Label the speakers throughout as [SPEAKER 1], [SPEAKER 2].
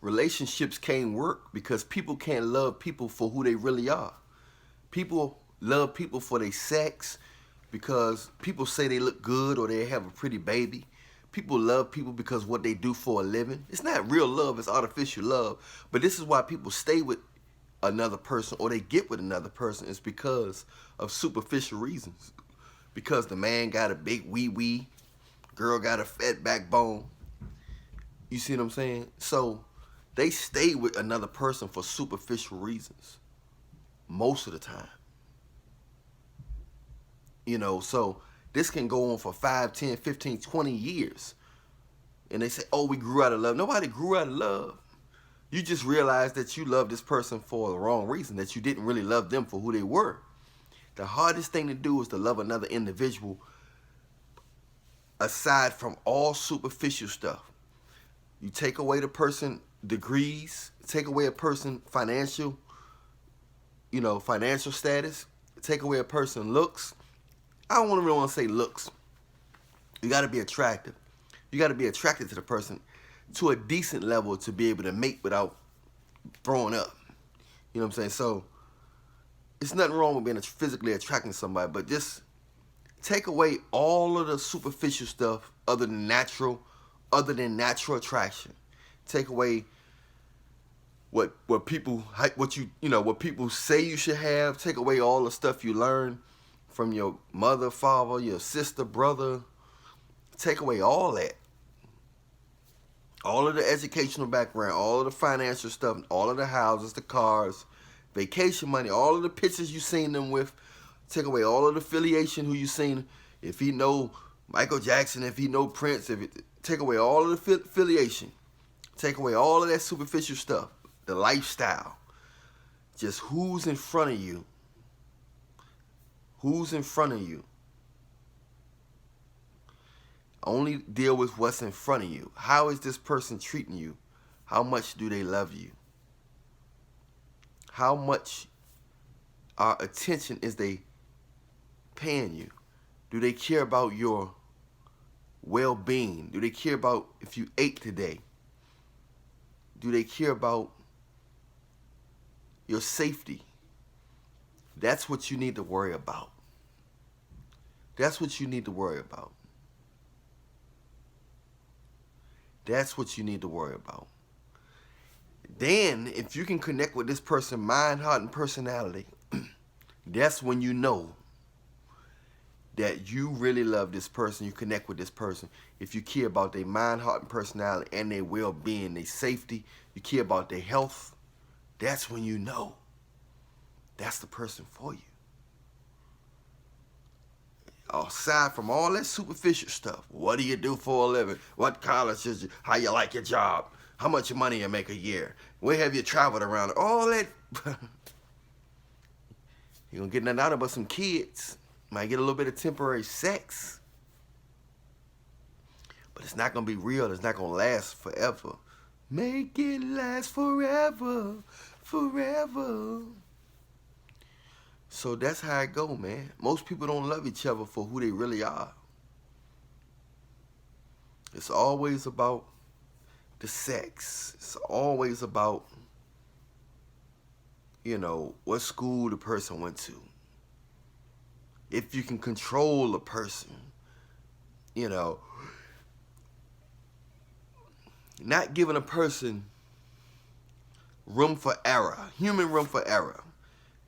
[SPEAKER 1] relationships can't work because people can't love people for who they really are. People love people for their sex because people say they look good or they have a pretty baby. People love people because what they do for a living. It's not real love, it's artificial love. But this is why people stay with another person or they get with another person. It's because of superficial reasons. Because the man got a big wee wee, girl got a fat backbone. You see what I'm saying? So they stay with another person for superficial reasons most of the time. So this can go on for 5, 10, 15, 20 years. And they say, oh, we grew out of love. Nobody grew out of love. You just realized that you love this person for the wrong reason, that you didn't really love them for who they were. The hardest thing to do is to love another individual aside from all superficial stuff. You take away the person degrees, take away a person financial status, take away a person looks. I don't really want to say looks. You got to be attractive. You got to be attracted to the person to a decent level to be able to mate without throwing up. You know what I'm saying? So it's nothing wrong with being physically attracting somebody, but just take away all of the superficial stuff other than natural attraction. Take away what people say you should have. Take away all the stuff you learn from your mother, father, your sister, brother. Take away all that. All of the educational background, all of the financial stuff, all of the houses, the cars, vacation money, all of the pictures you seen them with. Take away all of the affiliation, who you seen. If he know Michael Jackson, if he know Prince, take away all of the affiliation. Take away all of that superficial stuff, the lifestyle. Just who's in front of you. Who's in front of you. Only deal with what's in front of you. How is this person treating you? How much do they love you? How much attention is they paying you? Do they care about your well-being? Do they care about if you ate today? Do they care about your safety? That's what you need to worry about. That's what you need to worry about. That's what you need to worry about. Then, if you can connect with this person, mind, heart, and personality, that's when you know that you really love this person, you connect with this person. If you care about their mind, heart, and personality, and their well-being, their safety, you care about their health, that's when you know that's the person for you. Aside from all that superficial stuff, what do you do for a living? What college is you? How you like your job? How much money you make a year? Where have you traveled around? All that. You're going to get nothing out of but some kids. Might get a little bit of temporary sex. But it's not going to be real. It's not going to last forever. Make it last forever. Forever. So that's how it go, man. Most people don't love each other for who they really are. It's always about the sex. It's always about, what school the person went to. If you can control a person, not giving a person room for error, human room for error.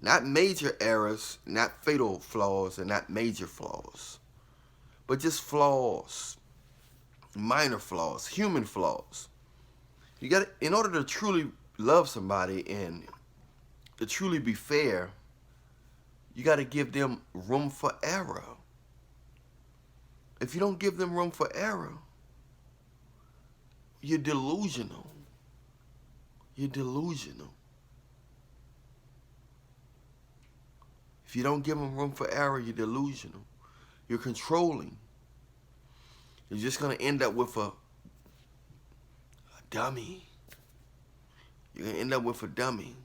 [SPEAKER 1] Not major errors, not fatal flaws, and not major flaws. But just flaws, minor flaws, human flaws. You got, in order to truly love somebody and to truly be fair, you got to give them room for error. If you don't give them room for error, you're delusional. You're delusional. If you don't give them room for error, you're delusional. You're controlling. You're just going to end up with a dummy. You're going to end up with a dummy.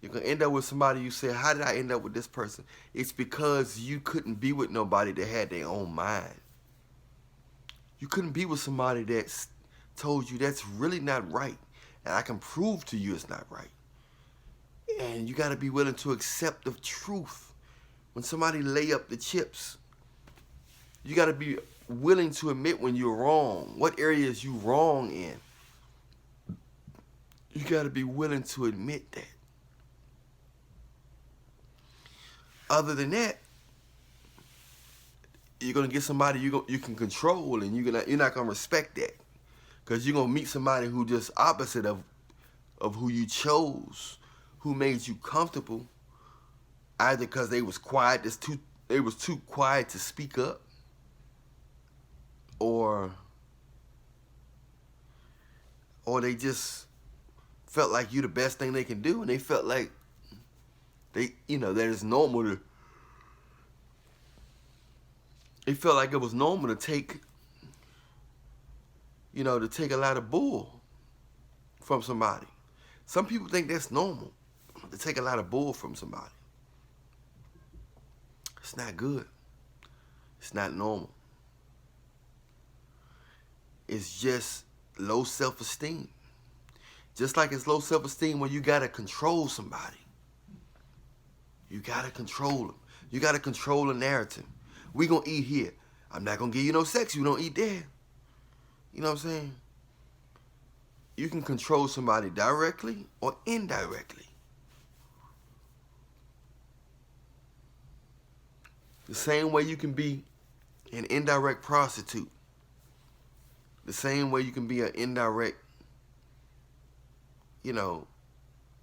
[SPEAKER 1] You're going to end up with somebody you say, how did I end up with this person? It's because you couldn't be with nobody that had their own mind. You couldn't be with somebody that told you that's really not right. And I can prove to you it's not right. And you got to be willing to accept the truth. When somebody lay up the chips, you got to be willing to admit when you're wrong. What areas you wrong in. You got to be willing to admit that. Other than that, you're gonna get somebody you can control, and you're not gonna respect that, because you're gonna meet somebody who just opposite of who you chose, who made you comfortable, either because they was quiet, they was too quiet to speak up, or they just felt like you the best thing they can do, and they felt like that it's normal to. They felt like it was normal to take a lot of bull from somebody. Some people think that's normal, to take a lot of bull from somebody. It's not good. It's not normal. It's just low self-esteem. Just like it's low self-esteem when you gotta control somebody. You gotta control them. You gotta control the narrative. We gonna eat here. I'm not gonna give you no sex. You don't eat there. You know what I'm saying? You can control somebody directly or indirectly. The same way you can be an indirect prostitute. The same way you can be an indirect,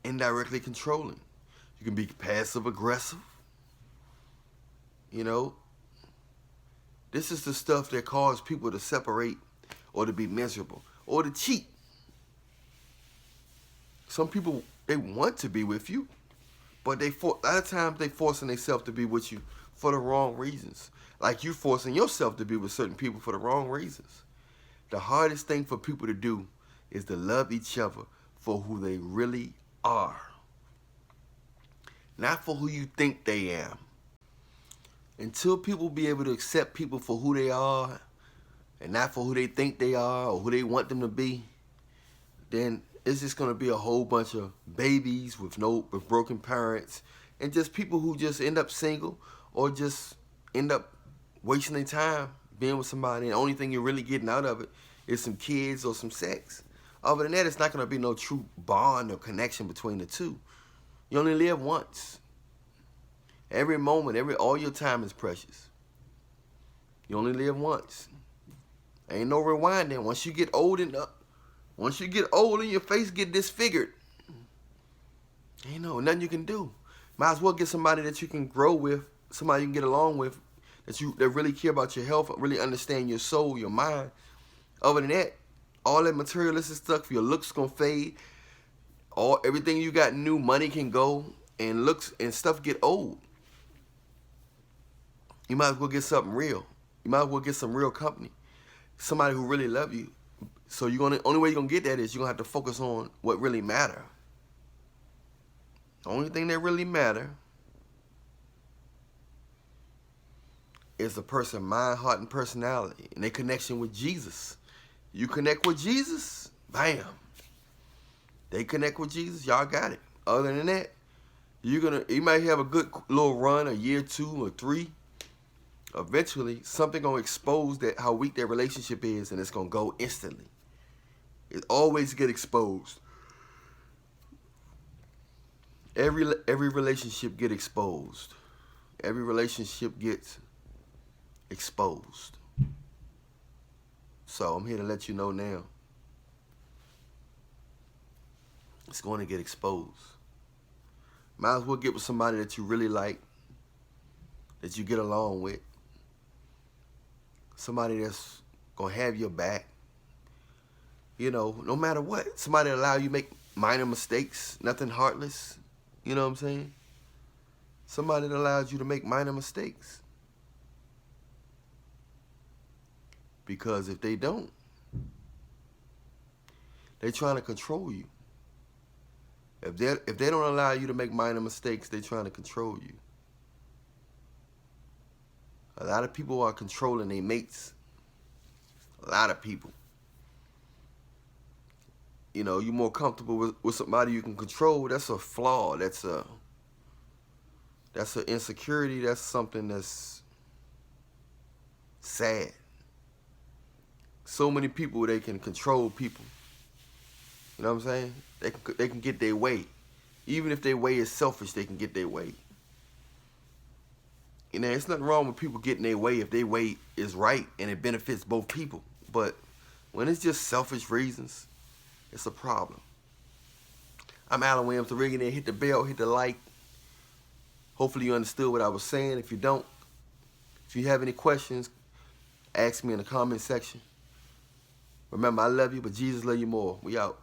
[SPEAKER 1] indirectly controlling. You can be passive aggressive. This is the stuff that causes people to separate or to be miserable or to cheat. Some people, they want to be with you, but a lot of times they forcing themselves to be with you for the wrong reasons. Like you forcing yourself to be with certain people for the wrong reasons. The hardest thing for people to do is to love each other for who they really are. Not for who you think they are. Until people be able to accept people for who they are and not for who they think they are or who they want them to be, then it's just going to be a whole bunch of babies with broken parents and just people who just end up single or just end up wasting their time being with somebody, and the only thing you're really getting out of it is some kids or some sex. Other than that, it's not going to be no true bond or connection between the two. You only live once. Every moment, all your time is precious. You only live once. Ain't no rewinding. Once you get old and your face get disfigured, ain't nothing you can do. Might as well get somebody that you can grow with, somebody you can get along with, that really care about your health, really understand your soul, your mind. Other than that, all that materialistic stuff, your looks gonna fade. Everything you got new, money can go, and looks and stuff get old. You might as well get something real. You might as well get some real company. Somebody who really love you. So only way you're gonna get that is you're gonna have to focus on what really matter. The only thing that really matter is the person, mind, heart, and personality, and their connection with Jesus. You connect with Jesus, bam. They connect with Jesus, y'all got it. Other than that, you might have a good little run, a year, 2 or 3. Eventually, something gonna expose how weak that relationship is, and it's gonna go instantly. It always get exposed. Every relationship get exposed. Every relationship gets exposed. So I'm here to let you know now. It's going to get exposed. Might as well get with somebody that you really like, that you get along with. Somebody that's going to have your back. No matter what. Somebody that allow you to make minor mistakes, nothing heartless. You know what I'm saying? Somebody that allows you to make minor mistakes. Because if they don't, they're trying to control you. If they don't allow you to make minor mistakes, they're trying to control you. A lot of people are controlling their mates. A lot of people. you know, you're more comfortable with somebody you can control, that's a flaw. That's an insecurity. That's something that's sad. So many people, they can control people. You know what I'm saying? They can get their way. Even if their way is selfish, they can get their way. You know, it's nothing wrong with people getting their way if their way is right and it benefits both people. But when it's just selfish reasons, it's a problem. I'm Allan Williams, the Reallionaire. Hit the bell, hit the like. Hopefully you understood what I was saying. If you don't, if you have any questions, ask me in the comment section. Remember, I love you, but Jesus love you more. We out.